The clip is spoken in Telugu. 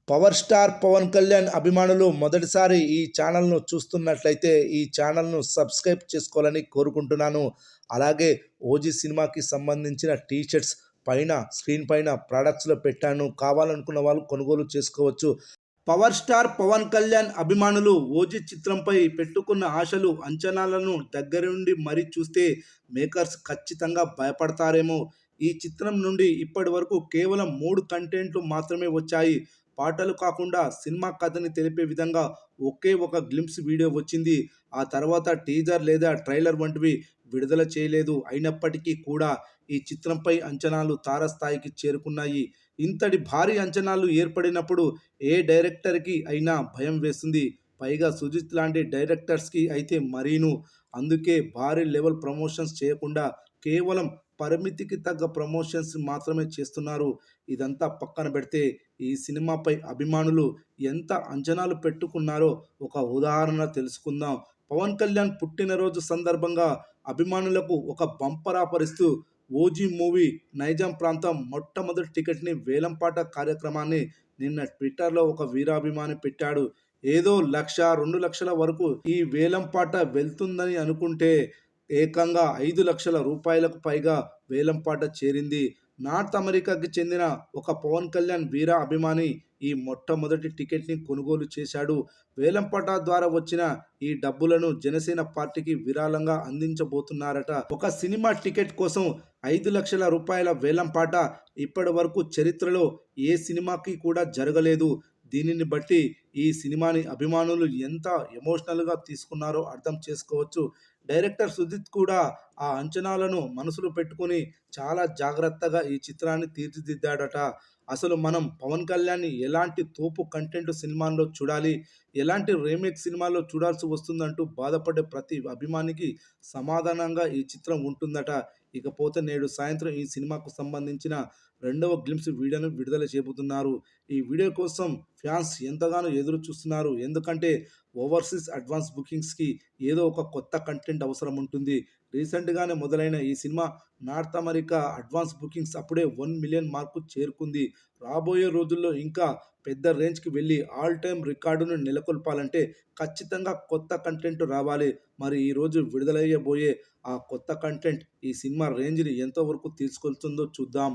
పవర్ స్టార్ పవన్ కళ్యాణ్ అభిమానులు మొదటిసారి ఈ ఛానల్ను చూస్తున్నట్లయితే ఈ ఛానల్ను సబ్స్క్రైబ్ చేసుకోవాలని కోరుకుంటున్నాను. అలాగే ఓజీ సినిమాకి సంబంధించిన టీ షర్ట్స్ పైన స్క్రీన్ పైన ప్రొడక్ట్స్లో పెట్టాను, కావాలనుకున్న వాళ్ళు కొనుగోలు చేసుకోవచ్చు. పవర్ స్టార్ పవన్ కళ్యాణ్ అభిమానులు ఓజీ చిత్రంపై పెట్టుకున్న ఆశలు అంచనాలను దగ్గరుండి మరీ చూస్తే మేకర్స్ ఖచ్చితంగా భయపడతారేమో. ఈ చిత్రం నుండి ఇప్పటి వరకు కేవలం 3 కంటెంట్లు మాత్రమే వచ్చాయి. పాటలు కాకుండా సినిమా కథని తెలిపే విధంగా ఒకే ఒక గ్లింప్స్ వీడియో వచ్చింది. ఆ తర్వాత టీజర్ లేదా ట్రైలర్ వంటివి విడుదల చేయలేదు. అయినప్పటికీ కూడా ఈ చిత్రంపై అంచనాలు తారస్థాయికి చేరుకున్నాయి. ఇంతటి భారీ అంచనాలు ఏర్పడినప్పుడు ఏ డైరెక్టర్కి అయినా భయం వేస్తుంది. పైగా సుజిత్ లాంటి డైరెక్టర్స్కి అయితే మరీను. అందుకే భారీ లెవెల్ ప్రమోషన్స్ చేయకుండా కేవలం పరిమితికి తగ్గ ప్రమోషన్స్ మాత్రమే చేస్తున్నారు. ఇదంతా పక్కన పెడితే ఈ సినిమాపై అభిమానులు ఎంత అంచనాలు పెట్టుకున్నారో ఒక ఉదాహరణ తెలుసుకుందాం. పవన్ కళ్యాణ్ పుట్టినరోజు సందర్భంగా అభిమానులకు ఒక బంపర్ ఆఫర్ ఇస్తూ ఓజీ మూవీ నైజాం ప్రాంతం మొట్టమొదటి టికెట్ని వేలంపాట కార్యక్రమాన్ని నిన్న ట్విట్టర్లో ఒక వీరాభిమాని పెట్టాడు. ఏదో 1,00,000, 2,00,000 వరకు ఈ వేలంపాట వెళ్తుందని అనుకుంటే ఏకంగా 5,00,000 రూపాయలకు పైగా వేలంపాట చేరింది. నార్త్ అమెరికాకి చెందిన ఒక పవన్ కళ్యాణ్ వీర అభిమాని ఈ మొట్టమొదటి టికెట్ని కొనుగోలు చేశాడు. వేలంపాట ద్వారా వచ్చిన ఈ డబ్బులను జనసేన పార్టీకి విరాళంగా అందించబోతున్నారట. ఒక సినిమా టికెట్ కోసం 5,00,000 రూపాయల వేలంపాట ఇప్పటి వరకు చరిత్రలో ఏ సినిమాకి కూడా జరగలేదు. దీనిని బట్టి ఈ సినిమాని అభిమానులు ఎంత ఎమోషనల్గా తీసుకున్నారో అర్థం చేసుకోవచ్చు. డైరెక్టర్ సుజిత్ కూడా ఆ అంచనాలను మనసులో పెట్టుకొని చాలా జాగ్రత్తగా ఈ చిత్రాన్ని తీర్చిదిద్దాడట. అసలు మనం పవన్ కళ్యాణ్ని ఎలాంటి తోపు కంటెంట్ సినిమాల్లో చూడాలి, ఎలాంటి రీమేక్ సినిమాల్లో చూడాల్సి వస్తుందంటూ బాధపడే ప్రతి అభిమానికి సమాధానంగా ఈ చిత్రం ఉంటుందట. ఇకపోతే నేడు సాయంత్రం ఈ సినిమాకు సంబంధించిన రెండవ గ్లింప్స్ వీడియోను విడుదల చేయబోతున్నారు. ఈ వీడియో కోసం ఫ్యాన్స్ ఎంతగానో ఎదురు చూస్తున్నారు. ఎందుకంటే ఓవర్సీస్ అడ్వాన్స్ బుకింగ్స్కి ఏదో ఒక కొత్త కంటెంట్ అవసరం ఉంటుంది. రీసెంట్గానే మొదలైన ఈ cinema north America advance bookings అప్పుడే 1 మిలియన్ మార్కు చేరుకుంది. రాబోయే రోజుల్లో ఇంకా పెద్ద రేంజ్కి వెళ్ళి ఆల్ టైమ్ రికార్డును నెలకొల్పాలంటే ఖచ్చితంగా కొత్త కంటెంట్ రావాలి. మరి ఈరోజు విడుదలయ్యబోయే ఆ కొత్త కంటెంట్ ఈ సినిమా రేంజ్ని ఎంతవరకు తీసుకెళ్తుందో చూద్దాం.